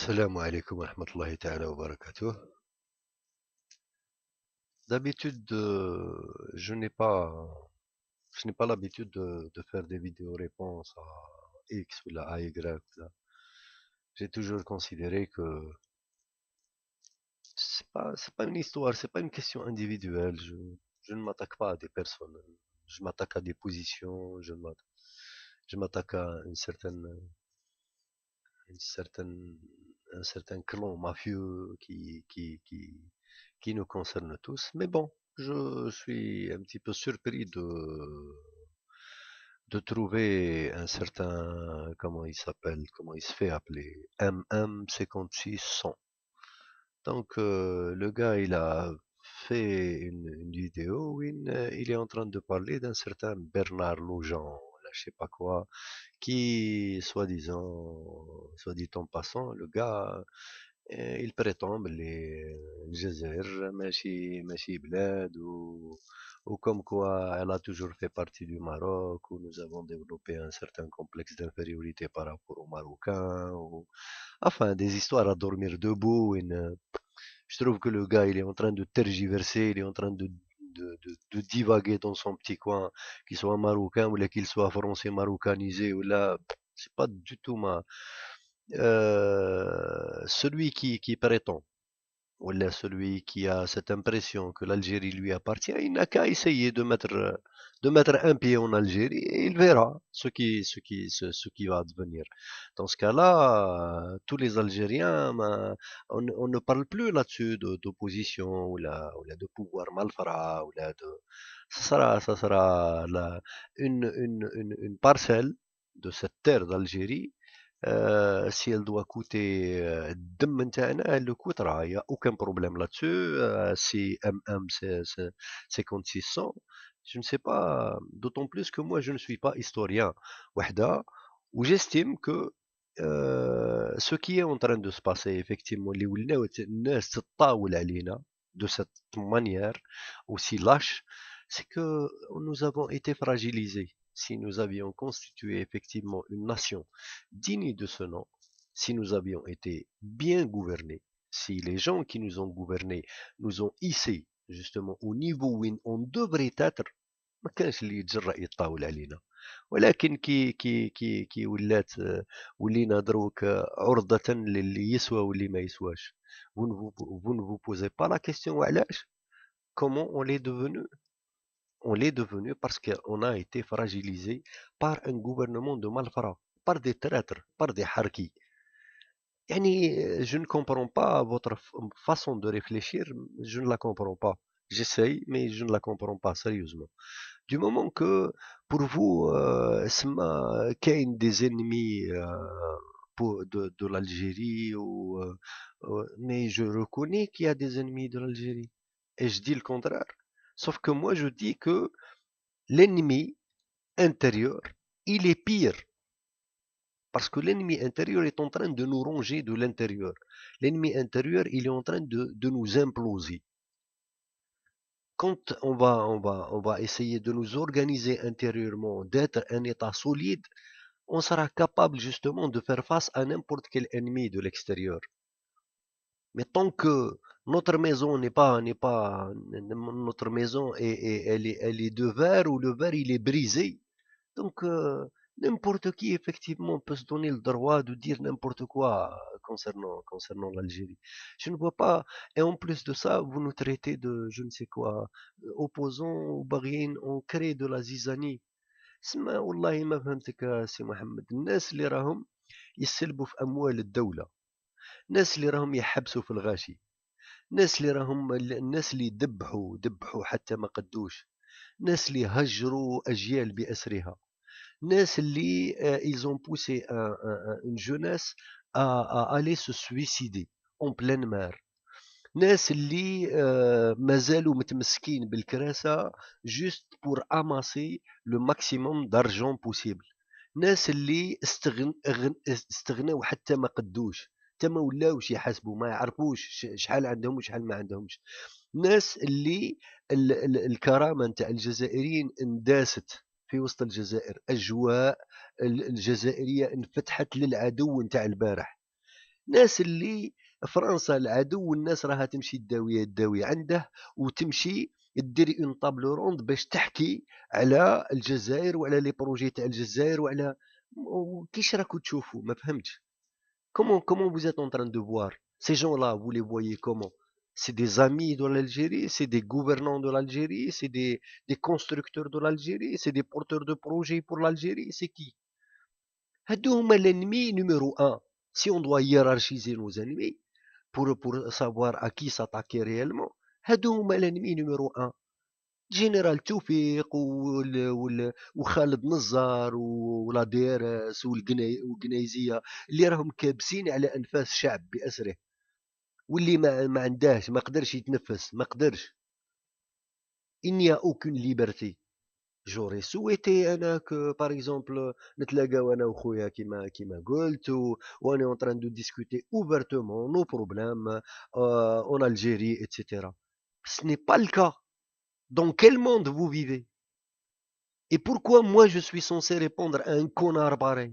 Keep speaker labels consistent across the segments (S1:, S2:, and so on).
S1: Salam alaikum wa rahmatullahi ta'ala wa barakatuh. D'habitude, je n'ai pas l'habitude de faire des vidéos réponses à X ou à Y. J'ai toujours considéré que c'est pas une histoire, c'est pas une question individuelle. Je ne m'attaque pas à des personnes. Je m'attaque à des positions, je m'attaque à une certaine, un certain clan mafieux qui nous concerne tous. Mais bon, je suis un petit peu surpris de trouver un certain, comment il s'appelle, comment il se fait appeler, MM5600. Donc, le gars, il a fait une vidéo où il est en train de parler d'un certain Bernard Lojan, là, je sais pas quoi, qui, soi-disant, soit dit en passant, le gars, il prétend les الجزائر ماشي بلاد ou comme quoi elle a toujours fait partie du Maroc, où nous avons développé un certain complexe d'infériorité par rapport aux Marocains, enfin des histoires à dormir debout. Je trouve que le gars, il est en train de tergiverser, il est en train de divaguer dans son petit coin, qu'il soit marocain ou qu'il soit français marocanisé, ou là, c'est pas du tout celui qui prétend, ou là, celui qui a cette impression que l'Algérie lui appartient, il n'a qu'à essayer de mettre un pied en Algérie et il verra ce qui va advenir. Dans ce cas-là, tous les Algériens, ben, on ne parle plus là-dessus d'opposition ou là de pouvoir malfrat, ça sera une parcelle de cette terre d'Algérie. Si elle doit coûter الدم نتاعنا, elle le coûtera, il n'y a aucun problème là-dessus. Si MM c'est 600, je ne sais pas, d'autant plus que moi je ne suis pas historien, وحده, où j'estime que ce qui est en train de se passer effectivement, اللي ولاو الناس تطاول علينا de cette manière aussi lâche, c'est que nous avons été fragilisés. Si nous avions constitué effectivement une nation digne de ce nom, si nous avions été bien gouvernés, si les gens qui nous ont gouvernés nous ont hissés justement au niveau où on devrait être, ما كانش اللي يتجرأ يطاول علينا. ولكن كي ولينا دروك عرضة للي يسوى واللي ما يسواش. Vous ne vous posez pas la question وعلاش. Comment on l'est devenu? On l'est devenu parce qu'on a été fragilisé par un gouvernement de malfrats, par des traîtres, par des harkis. Je ne comprends pas votre façon de réfléchir, je ne la comprends pas. J'essaye, mais je ne la comprends pas sérieusement. Du moment que pour vous, qu'il y a des ennemis de l'Algérie, mais je reconnais qu'il y a des ennemis de l'Algérie. Et je dis le contraire. Sauf que moi, je dis que l'ennemi intérieur, il est pire. Parce que l'ennemi intérieur est en train de nous ronger de l'intérieur. L'ennemi intérieur, il est en train de nous imploser. Quand on va essayer de nous organiser intérieurement, d'être un État solide, on sera capable justement de faire face à n'importe quel ennemi de l'extérieur. Mais tant que notre maison notre maison elle est de verre, ou le verre il est brisé, donc n'importe qui effectivement peut se donner le droit de dire n'importe quoi concernant l'Algérie. Je ne vois pas. Et en plus de ça, vous nous traitez de je ne sais quoi, opposants ou باغيين, on crée de la zizanie. اسمع والله ما فهمتك يا سي محمد. الناس اللي راهم يسلبوا في اموال الدولة، الناس اللي راهم يحبسوا في الغاشي، الناس اللي دبحوا حتى ما قدوش، الناس اللي هجروا اجيال باسرها، الناس اللي ils ont poussé une jeunesse à aller se suicider en pleine mer، ناس اللي ما زالوا متمسكين بالكراسة juste pour amasser le maximum d'argent possible، ناس اللي استغنوا حتى ما قدوش، حتى ما ولاوش يحاسبوا، ما يعرفوش شحال عندهم وشحال ما عندهمش، ناس اللي الكرامة نتاع الجزائريين انداست في وسط الجزائر، أجواء الجزائرية انفتحت للعدو نتاع البارح. ناس اللي فرنسا العدو والناس راها تمشي تداوي عنده وتمشي دير اون طابل روند باش تحكي على الجزائر وعلى لي بروجي تاع الجزائر وعلى كيش راكو تشوفوا ما فهمتش. Comment vous êtes en train de voir ces gens-là, vous les voyez comment? C'est des amis de l'Algérie, c'est des gouvernants de l'Algérie, c'est des constructeurs de l'Algérie, c'est des porteurs de projets pour l'Algérie, c'est qui? هادو هما l'ennemi numéro un. Si on doit hiérarchiser nos ennemis pour savoir à qui s'attaquer réellement, هادو هما l'ennemi numéro un. جنرال توفيق وخالد نزار ولا دي ار اس والقنيزيه اللي راهم كابسين على انفاس الشعب باسره، واللي ما عندهش ما قدرش يتنفس ما قدرش. اني اوكن ليبرتي جوري سويتي انا كو باغ اكزومبل نتلاقاو انا وخويا كيما قلت واني اون تران دو ديسكوتي اوفرتومون نو بروبليم اون الجيري اتسيتيرا. Ce n'est pas le cas. Dans quel monde vous vivez? Et pourquoi moi je suis censé répondre à un connard pareil?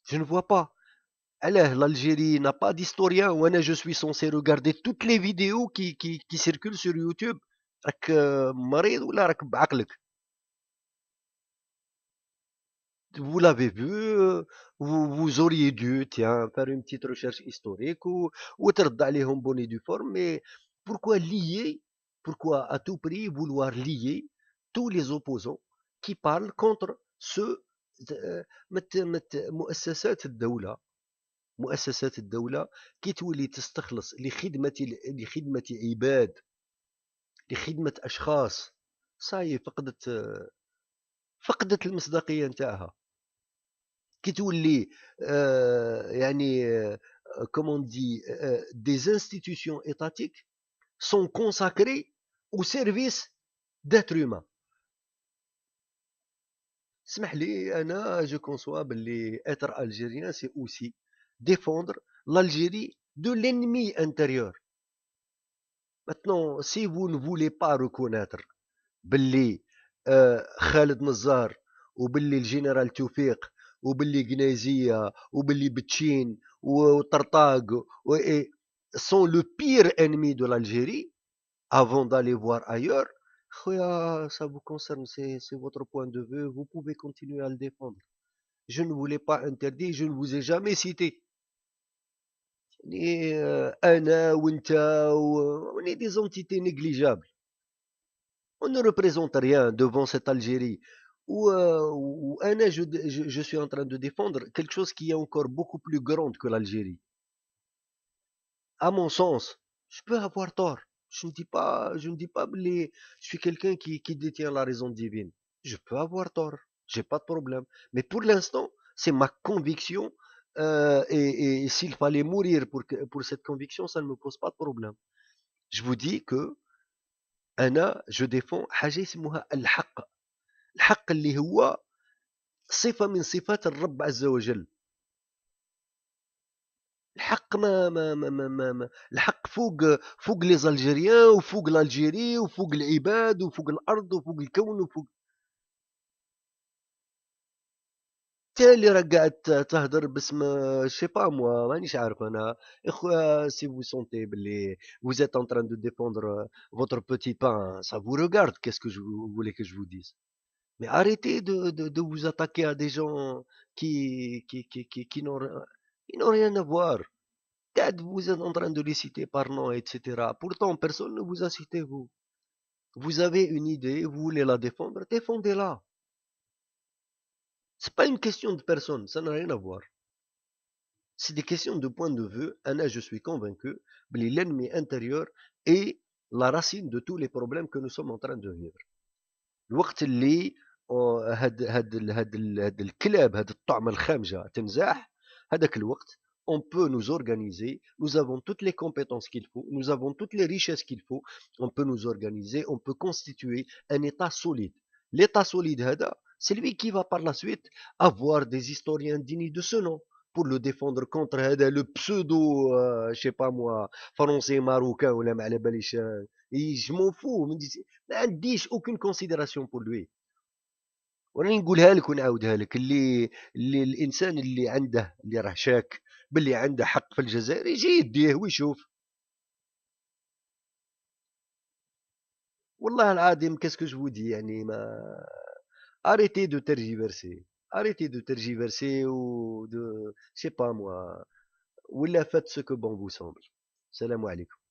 S1: Je ne vois pas. Alors, l'Algérie n'a pas d'historien ou je suis censé regarder toutes les vidéos qui circulent sur YouTube. راك مريض ولا راك بعقلك؟ Vous l'avez vu, vous auriez dû tiens, faire une petite recherche historique ou ترد عليهم bonne et due forme, mais pourquoi lier, pourquoi à tout prix vouloir lier tous les opposants qui parlent contre ceux مؤسسات الدولة مؤسسات الدولة كي تولي تستخلص لخدمة عباد لخدمة أشخاص صاي فقدت المصداقية نتاعها. كي تولي يعني comme on dit des institutions étatiques sont consacrées au service d'êtres humains. اسمح لي انا جو كونسوا باللي être algérien c'est aussi défendre l'Algérie de l'ennemi intérieur. Maintenant si vous ne voulez pas reconnaître باللي خالد نزار وباللي الجنرال توفيق وباللي قنيزية وباللي بتشين وطرطاق sont le pire ennemi de l'Algérie avant d'aller voir ailleurs. خويا ça vous concerne, c'est votre point de vue, vous pouvez continuer à le défendre. Je ne vous l'ai pas interdit, je ne vous ai jamais cité. يعني أنا وأنت on est des entités négligeables. On ne représente rien devant cette Algérie où je suis en train de défendre quelque chose qui est encore beaucoup plus grande que l'Algérie. À mon sens, je peux avoir tort. Je ne dis pas que je suis quelqu'un qui détient la raison divine. Je peux avoir tort. J'ai pas de problème. Mais pour l'instant, c'est ma conviction. Et s'il fallait mourir pour cette conviction, ça ne me pose pas de problème. Je vous dis que je défends حاجة اسمها الحق. الحق اللي هو صفة من صفات الرب عز وجل. الحق الحق فوق لي زالجيريان وفوق الالجيري وفوق العباد وفوق الارض وفوق الكون وفوق انت اللي راك قاعد تهدر باسم شي با موا مانيش عارف انا. اخويا سي vous sentez باللي vous êtes en train de défendre votre petit pain, ça vous regarde, qu'est-ce que vous voulez que je vous dise? Mais arrêtez de vous attaquer à des gens qui n'ont rien à voir. Peut-être vous êtes en train de les citer par nom, etc. Pourtant, personne ne vous a cité, vous. Vous avez une idée, vous voulez la défendre, défendez-la. C'est pas une question de personne, ça n'a rien à voir. C'est des questions de point de vue. Anna, je suis convaincu que l'ennemi intérieur est la racine de tous les problèmes que nous sommes en train de vivre. الوقت اللي هاد الكلاب هاد الطعم الخامجة تنزاح هذاك الوقت on peut nous organiser, nous avons toutes les compétences qu'il faut, nous avons toutes les richesses qu'il faut, on peut nous organiser, on peut constituer un État solide. L'État solide, c'est lui qui va par la suite avoir des historiens dignes de ce nom pour le défendre contre le pseudo, je sais pas moi, français marocain ou la je m'en fous, ما عنديش aucune considération pour lui. وراني نقولها لك ونعاودها لك اللي الانسان اللي عنده اللي راه شاك باللي عنده حق في الجزائر يجي يديه ويشوف. والله العظيم كاسكو جو دي يعني ما arrêtez de tergiverser. Arrêtez de tergiverser ou de je sais pas moi ولا faites ce que bon vous semble. السلام عليكم.